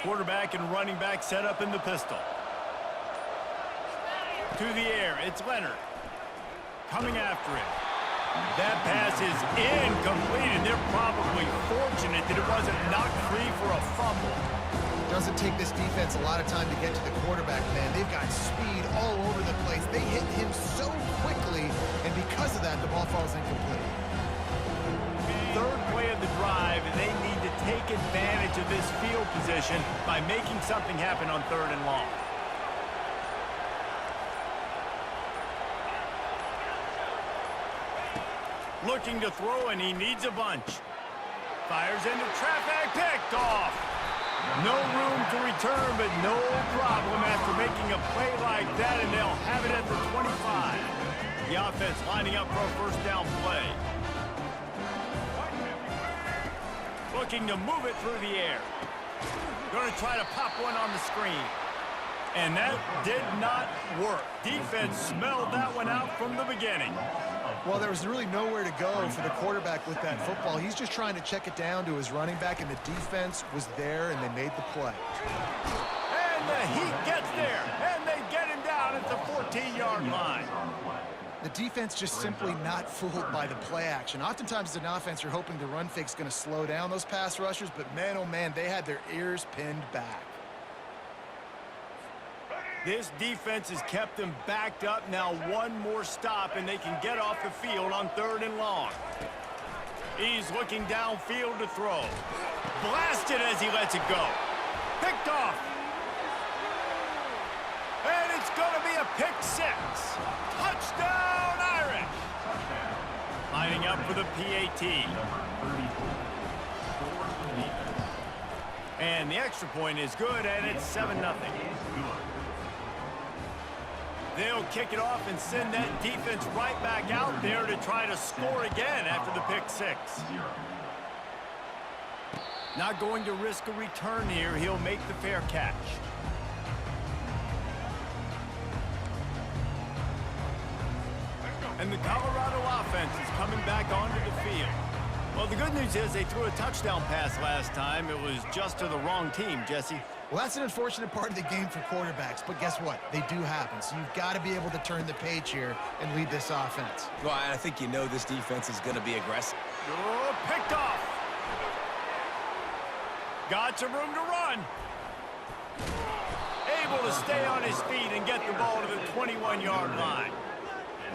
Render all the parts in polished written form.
Quarterback and running back set up in the pistol. To the air, it's Leonard. Coming after it. That pass is incomplete, and they're probably fortunate that it wasn't knocked free for a fumble. Doesn't take this defense a lot of time to get to the quarterback, man. They've got speed all over the place. They hit him so quickly, and because of that, the ball falls incomplete. Third play of the drive, and they need to take advantage of this field position by making something happen on 3rd and long. Looking to throw, and he needs a bunch. Fires into traffic, picked off. No room to return, but no problem after making a play like that, and they'll have it at the 25. The offense lining up for a first down play. Looking to move it through the air. Going to try to pop one on the screen. And that did not work. Defense smelled that one out from the beginning. Well, there was really nowhere to go for the quarterback with that football. He's just trying to check it down to his running back, and the defense was there, and they made the play. And the Heat gets there, and they get him down at the 14-yard line. The defense just simply not fooled by the play action. Oftentimes, as an offense, you're hoping the run fake's going to slow down those pass rushers, but man, oh man, they had their ears pinned back. This defense has kept them backed up. Now one more stop, and they can get off the field on 3rd and long. He's looking downfield to throw. Blasted as he lets it go. Picked off. And it's going to be a pick 6. Touchdown, Irish. Lining up for the PAT. And the extra point is good, and it's 7-0. They'll kick it off and send that defense right back out there to try to score again after the pick 6. Not going to risk a return here. He'll make the fair catch. And the Colorado offense is coming back onto the field. Well, the good news is they threw a touchdown pass last time. It was just to the wrong team, Jesse. Well, that's an unfortunate part of the game for quarterbacks, but guess what? They do happen. So you've got to be able to turn the page here and lead this offense. Well, I think you know this defense is going to be aggressive. Oh, picked off. Got some room to run. Able to stay on his feet and get the ball to the 21-yard line.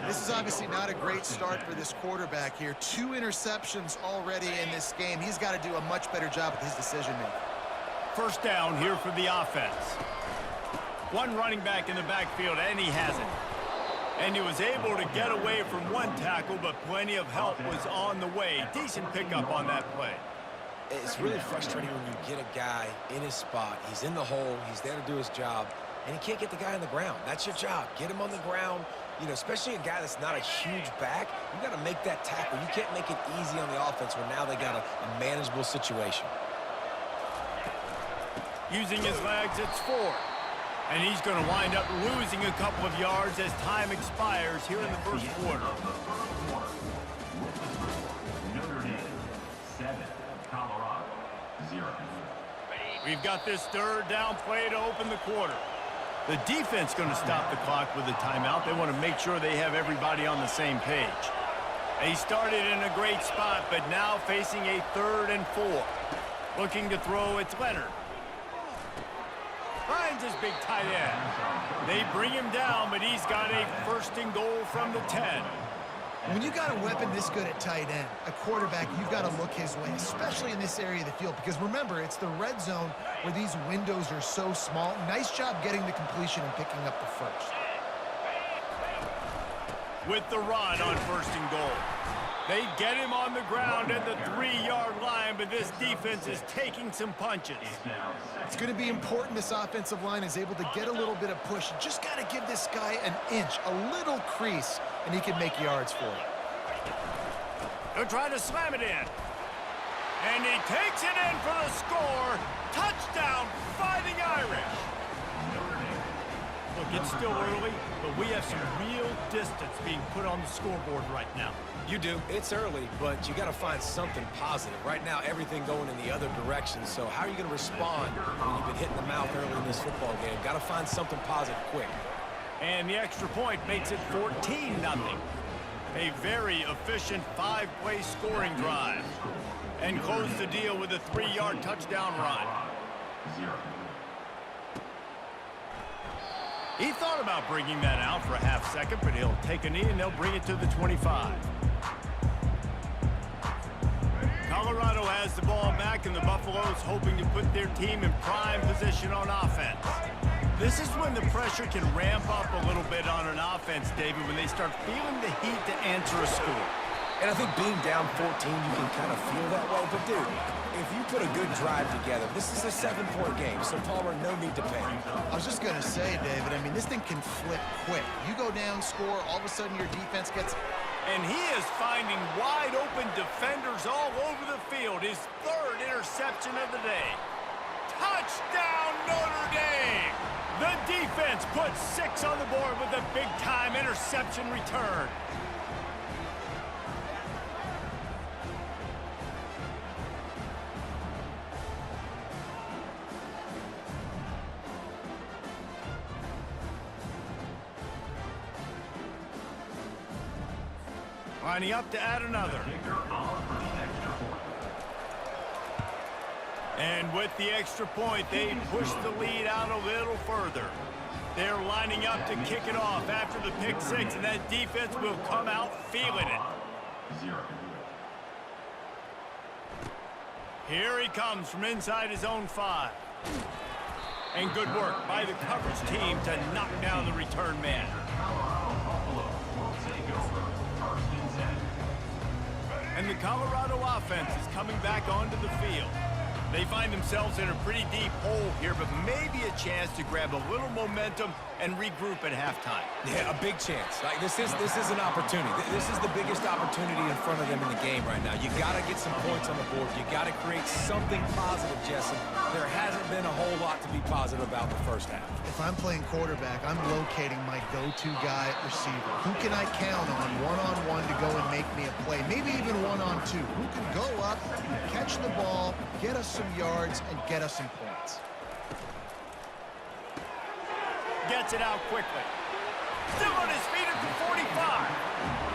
This is obviously not a great start for this quarterback here. 2 interceptions already in this game. He's got to do a much better job with his decision-making. First down here for the offense. One running back in the backfield, and he has it. And he was able to get away from one tackle, but plenty of help was on the way. Decent pickup on that play. It's really frustrating when you get a guy in his spot. He's in the hole. He's there to do his job, and he can't get the guy on the ground. That's your job. Get him on the ground. You know, especially a guy that's not a huge back, you got to make that tackle. You can't make it easy on the offense when now they got a manageable situation. Using his legs, it's 4. And he's going to wind up losing a couple of yards as time expires here in the first quarter. Notre Dame, 7, Colorado, 0. We've got this 3rd down play to open the quarter. The defense going to stop the clock with a timeout. They want to make sure they have everybody on the same page. They started in a great spot, but now facing a 3rd and 4. Looking to throw, it's Leonard. Finds his big tight end. They bring him down, but he's got a 1st and goal from the 10. When you got a weapon this good at tight end, a quarterback, you've got to look his way, especially in this area of the field. Because remember, it's the red zone where these windows are so small. Nice job getting the completion and picking up the 1st. With the run on 1st and goal. They get him on the ground at the 3-yard line, but this defense is taking some punches. It's going to be important this offensive line is able to get a little bit of push. You just got to give this guy an inch, a little crease, and he can make yards for it. They're trying to slam it in. And he takes it in for the score. Touchdown, Fighting Irish. Look, it's still early, but we have some real distance being put on the scoreboard right now. You do. It's early, but you got to find something positive. Right now, everything going in the other direction. So how are you going to respond when you've been hitting the mouth early in this football game? Got to find something positive quick. And the extra point makes it 14-0. A very efficient 5-play scoring drive. And close the deal with a 3-yard touchdown run. 0. He thought about bringing that out for a half second, but he'll take a knee and they'll bring it to the 25. Colorado has the ball back, and the Buffaloes hoping to put their team in prime position on offense. This is when the pressure can ramp up a little bit on an offense, David, when they start feeling the heat to answer a score. And I think being down 14, you can kind of feel that way. But, dude, if you put a good drive together, this is a 7-point game, so Palmer, no need to panic. I was just going to say, David, I mean, this thing can flip quick. You go down, score, all of a sudden your defense gets... And he is finding wide-open defenders all over the field. His 3rd interception of the day. Touchdown, Notre Dame! The defense puts 6 on the board with a big-time interception return. Lining up to add another. And with the extra point, they push the lead out a little further. They're lining up to kick it off after the pick 6, and that defense will come out feeling it. 0. Here he comes from inside his own 5. And good work by the coverage team to knock down the return man. And the Colorado offense is coming back onto the field. They find themselves in a pretty deep hole here, but maybe a chance to grab a little momentum and regroup at halftime. Yeah, a big chance. Like this is an opportunity. This is the biggest opportunity in front of them in the game right now. You got to get some points on the board. You got to create something positive, Jesse. There hasn't been a whole lot to be positive about the first half. If I'm playing quarterback, I'm locating my go-to guy at receiver. Who can I count on one-on-one to go and make me a play? Maybe even one-on-two. Who can go up, catch the ball, get us some yards, and get us some points? Gets it out quickly. Still on his feet at the 45.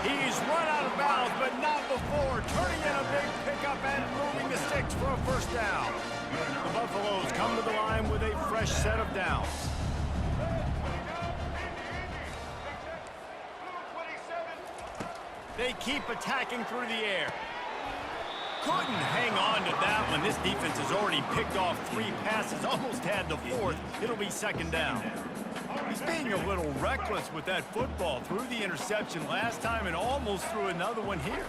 He's run out of bounds, but not before turning in a big pickup and moving the sticks for a first down. The Buffaloes come to the line with a fresh set of downs. They keep attacking through the air. Couldn't hang on to that one. This defense has already picked off 3 passes, almost had the 4th. It'll be second down. He's being a little reckless with that football. Threw the interception last time and almost threw another one here.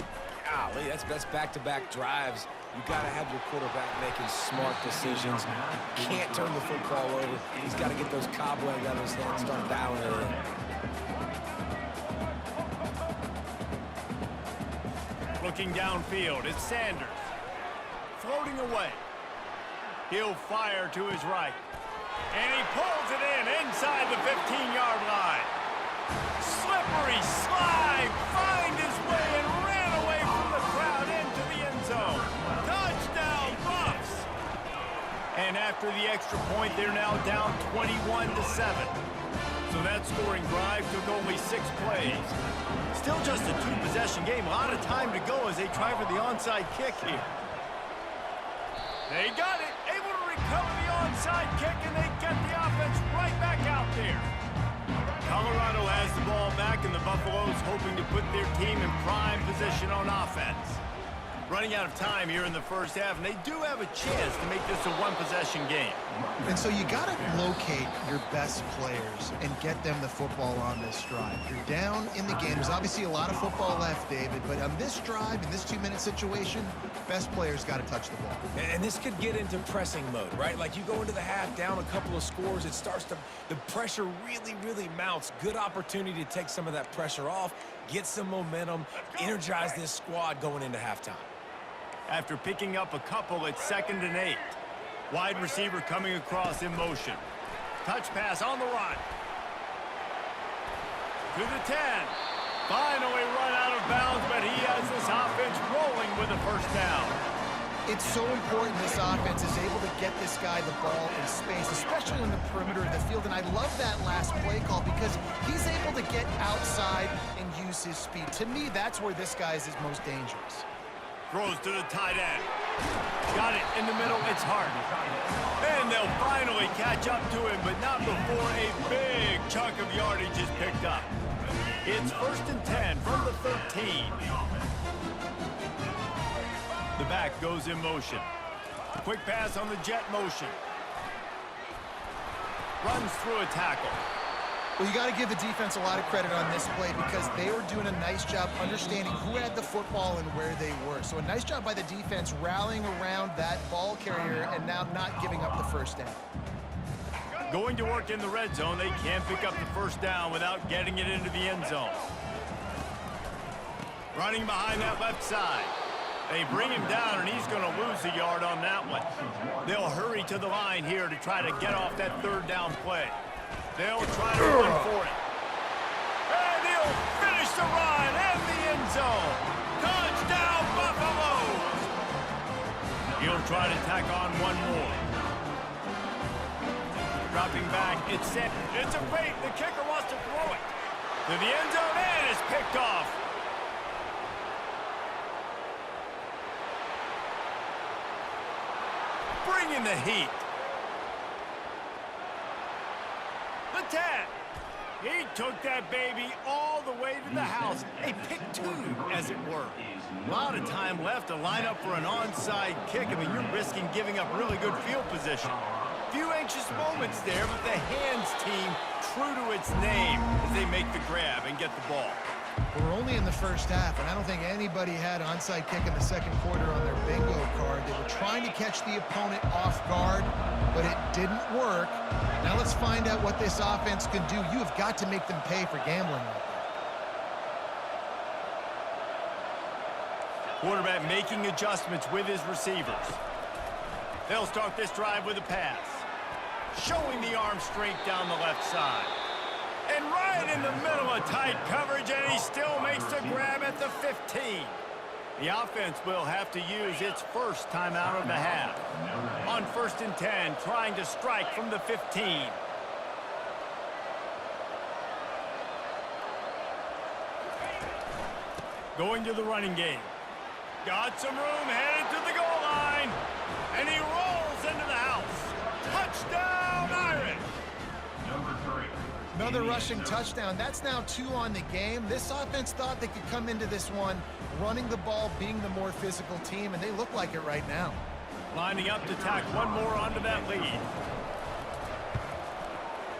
Golly, that's back-to-back drives. You got to have your quarterback making smart decisions. Can't turn the football over. He's got to get those cobwebs out of his head and start dialing it in. Looking downfield, it's Sanders. Floating away. He'll fire to his right. And he pulls it in inside the 15-yard line. Slippery slide, find his way and ran away from the crowd into the end zone. Touchdown, Buffs! And after the extra point, they're now down 21-7. So that scoring drive took only 6 plays. Still just a 2-possession game. A lot of time to go as they try for the onside kick here. They got it. Able to recover the onside kick, and they get the offense right back out there. Colorado has the ball back, and the Buffaloes hoping to put their team in prime position on offense. Running out of time here in the first half, and they do have a chance to make this a 1-possession game. And so you got to locate your best players and get them the football on this drive. You're down in the game. There's obviously a lot of football left, David, but on this drive, in this 2-minute situation, best players got to touch the ball. And this could get into pressing mode, right? Like you go into the half down a couple of scores, it starts to, the pressure really mounts. Good opportunity to take some of that pressure off, get some momentum, energize this squad going into halftime. After picking up a couple, it's 2nd and 8. Wide receiver coming across in motion. Touch pass on the run. to the 10. Finally run out of bounds, but he has this offense rolling with a first down. It's so important this offense is able to get this guy the ball in space, especially on the perimeter of the field. And I love that last play call because he's able to get outside and use his speed. To me, that's where this guy is his most dangerous. Throws to the tight end. Got it in the middle. It's hard. And they'll finally catch up to him, but not before a big chunk of yardage is picked up. It's 1st and 10 from the 13. The back goes in motion. Quick pass on the jet motion. Runs through a tackle. Well, you got to give the defense a lot of credit on this play because they were doing a nice job understanding who had the football and where they were. So a nice job by the defense rallying around that ball carrier and now not giving up the first down. Going to work in the red zone. They can't pick up the first down without getting it into the end zone. Running behind that left side. They bring him down, and he's going to lose a yard on that one. They'll hurry to the line here to try to get off that third down play. They'll try to run for it. And he'll finish the run in the end zone. Touchdown, Buffaloes! He'll try to tack on one more. Dropping back, it's set. It's a fake. The kicker wants to throw it to the end zone, and it's picked off. Bringing the heat. The 10. He took that baby all the way to the house. A pick two, as it were. A lot of time left to line up for an onside kick. I mean, you're risking giving up really good field position. Few anxious moments there, but the hands team true to its name as they make the grab and get the ball. We're only in the first half, and I don't think anybody had onside kick in the second quarter on their bingo card. They were trying to catch the opponent off guard, but it didn't work. Now let's find out what this offense can do. You have got to make them pay for gambling like that. Quarterback making adjustments with his receivers. They'll start this drive with a pass. Showing the arm strength down the left side. And right in the middle of tight coverage, and he still makes the grab at the 15. The offense will have to use its first timeout of the half. On 1st and 10, trying to strike from the 15. Going to the running game. Got some room, headed to the goal line. And he rolls into the house. Touchdown, Irish! Number 3. Another rushing touchdown. That's now 2 on the game. This offense thought they could come into this one running the ball, being the more physical team, and they look like it right now. Lining up to tack one more onto that lead.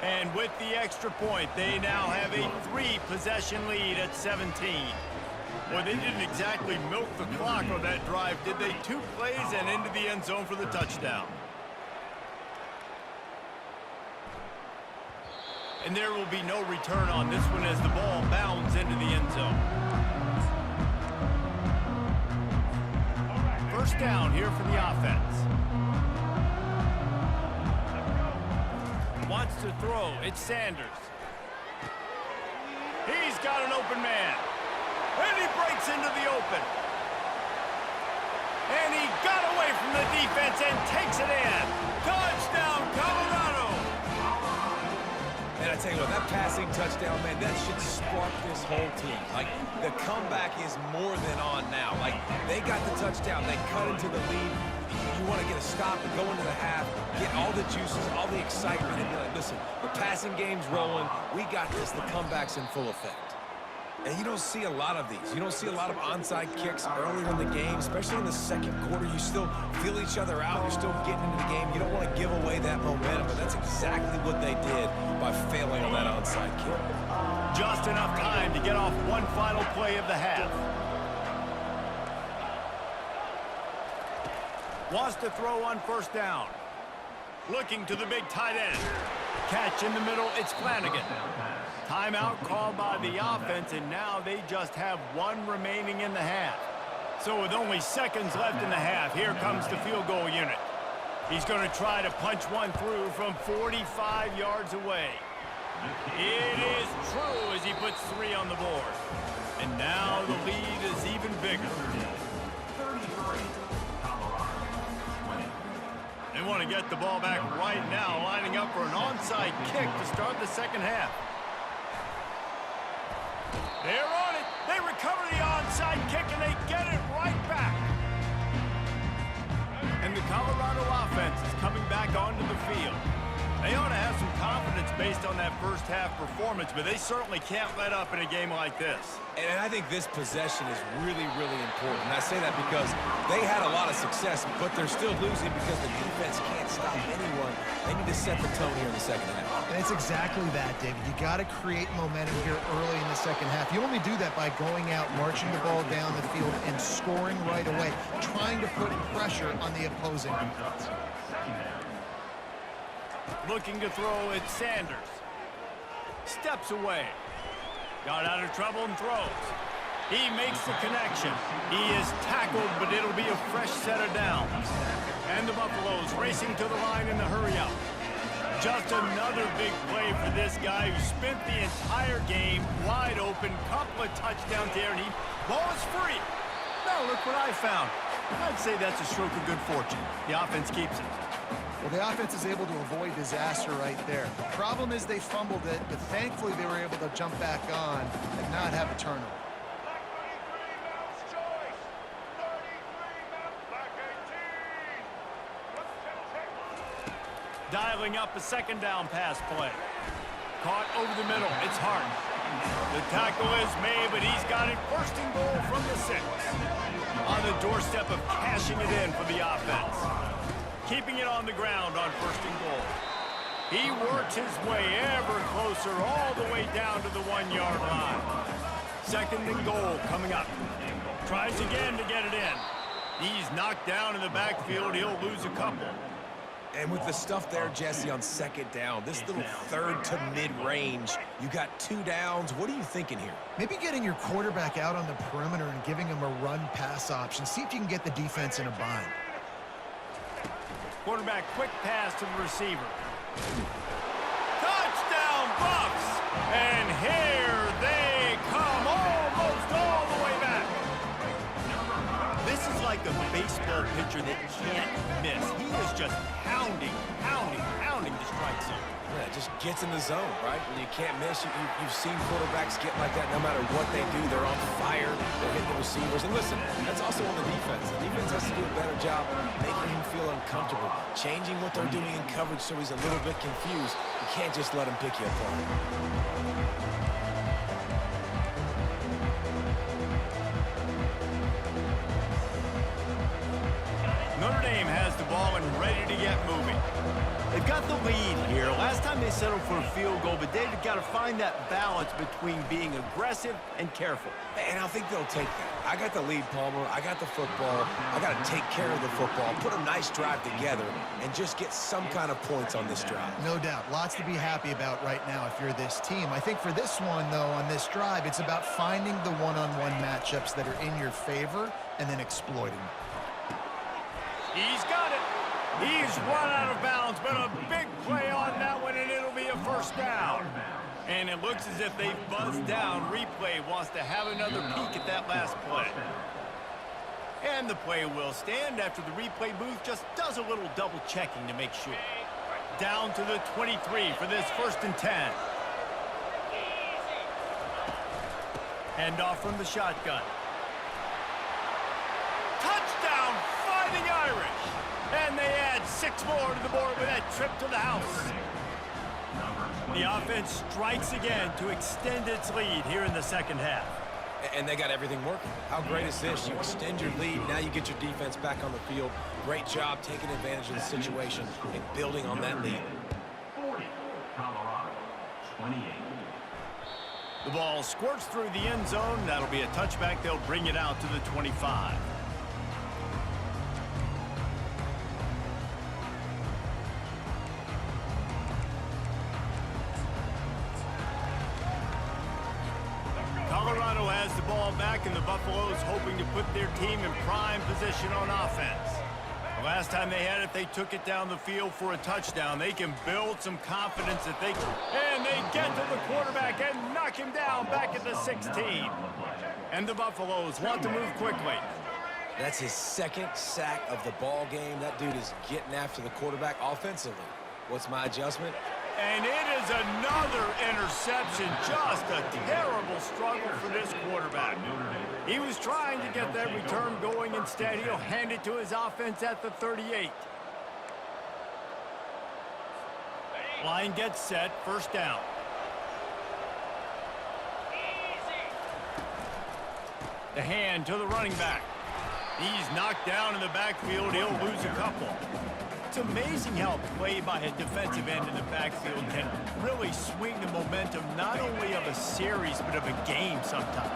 And with the extra point, they now have a 3-possession lead at 17. Well, they didn't exactly milk the clock on that drive, did they? 2 plays and into the end zone for the touchdown. And there will be no return on this one as the ball bounds into the end zone. First down here for the offense. Wants to throw. It's Sanders. He's got an open man. And he breaks into the open. And he got away from the defense and takes it in. Touchdown, Colorado! And I tell you what, that passing touchdown, man, that should spark this whole team. Like, the comeback is more than on now. Like, they got the touchdown. They cut into the lead. You want to get a stop and go into the half, get all the juices, all the excitement, and be like, listen, the passing game's rolling. We got this. The comeback's in full effect. And you don't see a lot of these. You don't see a lot of onside kicks earlier in the game, especially in the second quarter. You still feel each other out. You're still getting into the game. You don't want to give away that momentum, but that's exactly what they did by failing on that onside kick. Just enough time to get off one final play of the half. Wants to throw on first down. Looking to the big tight end. Catch in the middle, it's Flanagan. Timeout called by the offense, and now they just have 1 remaining in the half. So with only seconds left in the half, here comes the field goal unit. He's going to try to punch one through from 45 yards away. It is true as he puts 3 on the board. And now the lead is even bigger. They want to get the ball back right now, lining up for an onside kick to start the second half. They're on it. They recover the onside kick, and they get it right back. And the Colorado offense is coming back onto the field. They ought to have some confidence based on that first half performance, but they certainly can't let up in a game like this. And I think this possession is really, really important. And I say that because they had a lot of success, but they're still losing because the defense can't stop anyone. They need to set the tone here in the second half. And it's exactly that, David. You got to create momentum here early in the second half. You only do that by going out, marching the ball down the field, and scoring right away, trying to put pressure on the opposing defense. Looking to throw it, Sanders. Steps away. Got out of trouble and throws. He makes the connection. He is tackled, but it'll be a fresh set of downs. And the Buffaloes racing to the line in the hurry-up. Just another big play for this guy who spent the entire game wide open. Couple of touchdowns there, and ball is free. Now look what I found. I'd say that's a stroke of good fortune. The offense keeps it. Well, the offense is able to avoid disaster right there. The problem is they fumbled it, but thankfully they were able to jump back on and not have a turnover. Dialing up a second down pass play. Caught over the middle. It's Hart. The tackle is made, but he's got it first and goal from the 6. On the doorstep of cashing it in for the offense. Keeping it on the ground on first and goal. He works his way ever closer all the way down to the 1-yard line. Second and goal coming up. Tries again to get it in. He's knocked down in the backfield. He'll lose a couple. And with the stuff there, Jesse, on second down, this little third to mid-range, you got 2 downs. What are you thinking here? Maybe getting your quarterback out on the perimeter and giving him a run-pass option. See if you can get the defense in a bind. Quarterback quick pass to the receiver. Touchdown Buffs! And here they come almost all the way back. This is like a baseball pitcher that can't miss. He is just pounding the strike zone. Yeah, it just gets in the zone, right? When you can't miss, you've seen quarterbacks get like that no matter what they do. They're on fire. They're hitting the receivers. And listen, that's also on the defense. The defense has to do a better job making him feel uncomfortable, changing what they're doing in coverage so he's a little bit confused. You can't just let him pick you apart. Notre Dame has the ball and ready to get moving. They've got the lead here. Last time they settled for a field goal, but they've got to find that balance between being aggressive and careful. And I think they'll take that. I got the lead, Palmer. I got the football. I got to take care of the football, put a nice drive together, and just get some kind of points on this drive. No doubt. Lots to be happy about right now if you're this team. I think for this one, though, on this drive, it's about finding the one-on-one matchups that are in your favor and then exploiting them. He's got it. He's run out of bounds, but a big play on that one, and it'll be a first down. And it looks as if they've buzzed down. Replay wants to have another peek at that last play. And the play will stand after the replay booth just does a little double checking to make sure. Down to the 23 for this 1st and 10. Handoff from the shotgun. Touchdown, Fighting Irish. And they add 6 more to the board with that trip to the house. The offense strikes again to extend its lead here in the second half. And they got everything working. How great is this? You extend your lead, now you get your defense back on the field. Great job taking advantage of the situation and building on that lead. 40, Colorado, 28. The ball squirts through the end zone. That'll be a touchback. They'll bring it out to the 25. Colorado has the ball back, and the Buffaloes hoping to put their team in prime position on offense. The last time they had it, they took it down the field for a touchdown. They can build some confidence that they can. And they get to the quarterback and knock him down back at the 16. And the Buffaloes want to move quickly. That's his second sack of the ball game. That dude is getting after the quarterback offensively. What's my adjustment? And it is another interception. Just a terrible struggle for this quarterback. He was trying to get that return going. Instead, he'll hand it to his offense at the 38. Line gets set. First down. The hand to the running back. He's knocked down in the backfield. He'll lose a couple. It's amazing how a play by a defensive end in the backfield can really swing the momentum not only of a series but of a game sometimes.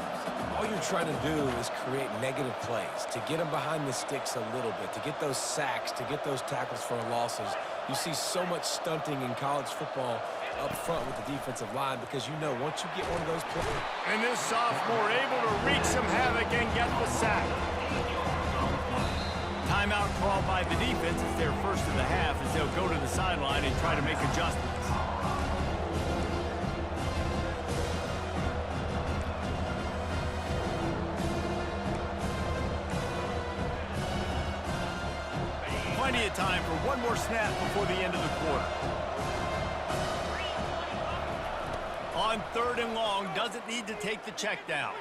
All you're trying to do is create negative plays, to get them behind the sticks a little bit, to get those sacks, to get those tackles for losses. You see so much stunting in college football up front with the defensive line because you know once you get one of those plays. And this sophomore able to wreak some havoc and get the sack. Timeout called by the defense. It's their first of the half as they'll go to the sideline and try to make adjustments. Plenty of time for one more snap before the end of the quarter. On 3rd and long, doesn't need to take the check down.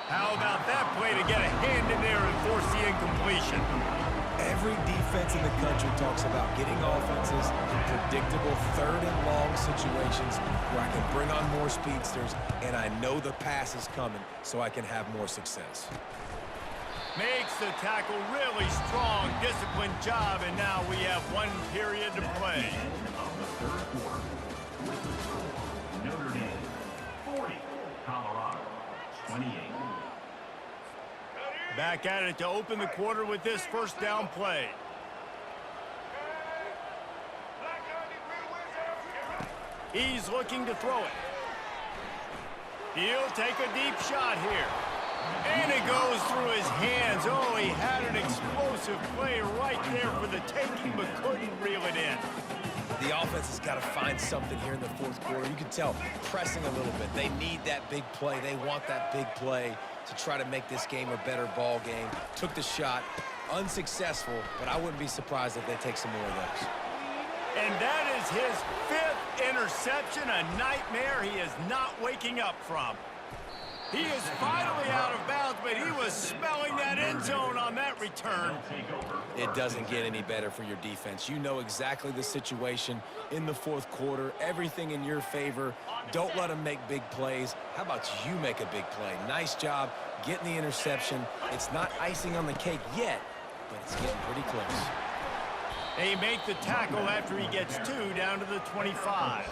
How about that play to get a hand in there and force the incompletion? Every defense in the country talks about getting offenses in predictable 3rd and long situations where I can bring on more speedsters and I know the pass is coming so I can have more success. Makes the tackle really strong, disciplined job, and now we have 1 period to play. Of the third quarter. Notre Dame 40, Colorado 28. Back at it to open the quarter with this first down play. He's looking to throw it. He'll take a deep shot here. And it goes through his hands. Oh, he had an explosive play right there for the taking, but couldn't reel it in. The offense has got to find something here in the 4th quarter. You can tell pressing a little bit. They need that big play. They want that big play to try to make this game a better ball game. Took the shot, unsuccessful, but I wouldn't be surprised if they take some more of those. And that is his 5th interception, a nightmare he is not waking up from. He is finally out of bounds, but he was smelling that end zone on that return. It doesn't get any better for your defense. You know exactly the situation in the 4th quarter, everything in your favor. Don't let them make big plays. How about you make a big play? Nice job getting the interception. It's not icing on the cake yet, but it's getting pretty close. They make the tackle after he gets 2 down to the 25.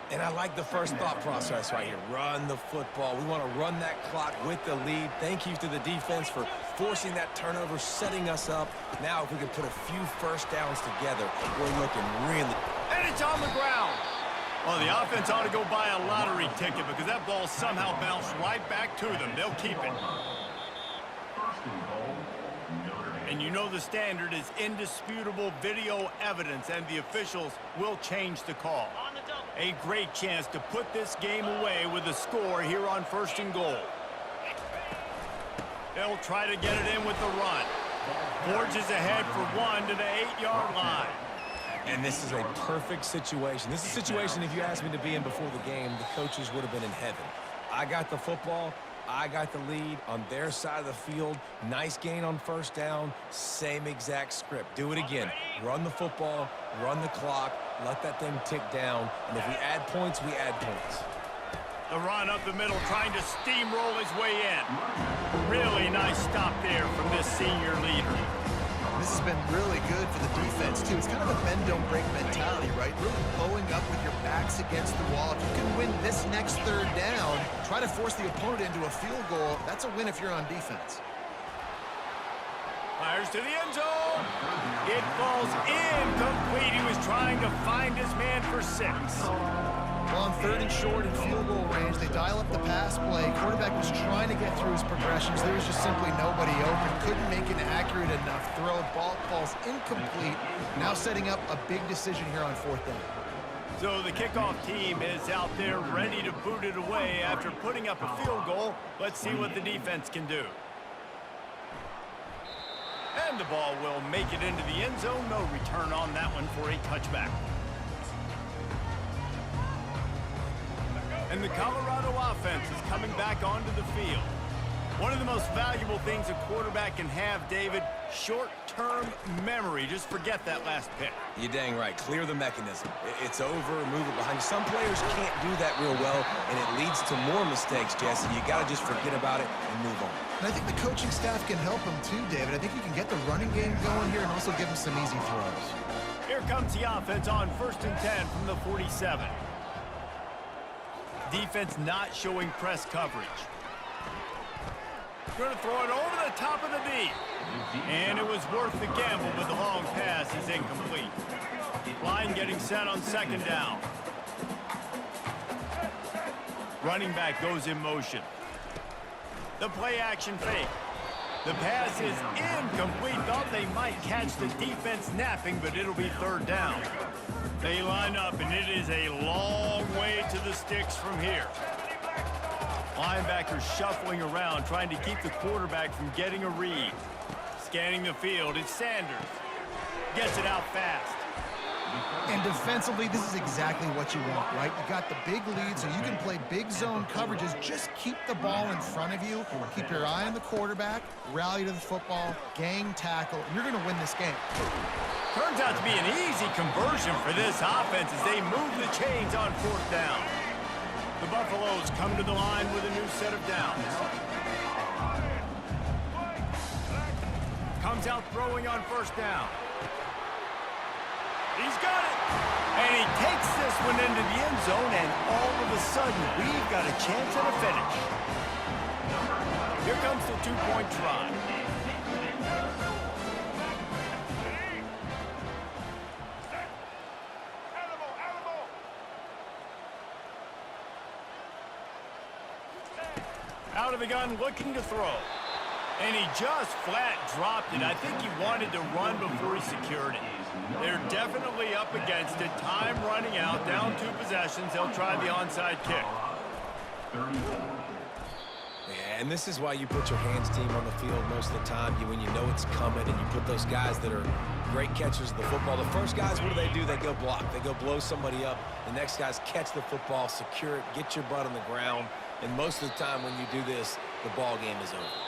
And I like the first thought process right here. Run the football. We want to run that clock with the lead. Thank you to the defense for forcing that turnover, setting us up. Now if we can put a few first downs together, we're looking really... And it's on the ground. Well, the offense ought to go buy a lottery ticket because that ball somehow bounced right back to them. They'll keep it. And you know the standard is indisputable video evidence, and the officials will change the call. A great chance to put this game away with a score here on 1st and goal. They'll try to get it in with the run. Forges ahead for 1 to the 8-yard line. And this is a perfect situation. This is a situation, if you asked me to be in before the game, the coaches would have been in heaven. I got the football. I got the lead on their side of the field. Nice gain on first down. Same exact script. Do it again. Run the football, run the clock, let that thing tick down. And if we add points, we add points. The run up the middle, trying to steamroll his way in. Really nice stop there from this senior leader. This has been really good for the defense, too. It's kind of a bend-don't-break mentality, right? Really bowing up with your backs against the wall. If you can win this next 3rd down, try to force the opponent into a field goal. That's a win if you're on defense. Fires to the end zone. It falls incomplete. He was trying to find his man for 6. Well, on 3rd and short in field goal range, they dial up the pass play. Quarterback was trying to get through his progressions. There was just simply nobody open. Couldn't make an accurate enough throw. Ball falls incomplete. Now setting up a big decision here on 4th down. So the kickoff team is out there ready to boot it away after putting up a field goal. Let's see what the defense can do. And the ball will make it into the end zone. No return on that one for a touchback. And the Colorado offense is coming back onto the field. One of the most valuable things a quarterback can have, David, short-term memory. Just forget that last pick. You're dang right. Clear the mechanism. It's over, move it behind you. Some players can't do that real well, and it leads to more mistakes, Jesse. You got to just forget about it and move on. And I think the coaching staff can help him too, David. I think you can get the running game going here and also give him some easy throws. Here comes the offense on 1st and 10 from the 47. Defense not showing press coverage. Going to throw it over the top of the deep. And it was worth the gamble, but the long pass is incomplete. Line getting set on 2nd down. Running back goes in motion. The play action fake. The pass is incomplete. Thought they might catch the defense napping, but it'll be 3rd down. They line up, and it is a long way to the sticks from here. Linebackers shuffling around, trying to keep the quarterback from getting a read. Scanning the field, it's Sanders. Gets it out fast. And defensively, this is exactly what you want, right? You got the big lead, so you can play big zone coverages. Just keep the ball in front of you. Keep your eye on the quarterback. Rally to the football. Gang tackle. And you're going to win this game. Turns out to be an easy conversion for this offense as they move the chains on 4th down. The Buffaloes come to the line with a new set of downs. Comes out throwing on 1st down. He's got it. And he takes this one into the end zone, and all of a sudden, we've got a chance at a finish. Here comes the 2-point try. Out of the gun, looking to throw. And he just flat dropped it. I think he wanted to run before he secured it. They're definitely up against it. Time running out, down 2 possessions. They'll try the onside kick. Yeah, and this is why you put your hands team on the field most of the time. When you know it's coming, and you put those guys that are great catchers of the football. The first guys, what do? They go block. They go blow somebody up. The next guys catch the football, secure it, get your butt on the ground. And most of the time when you do this, the ball game is over.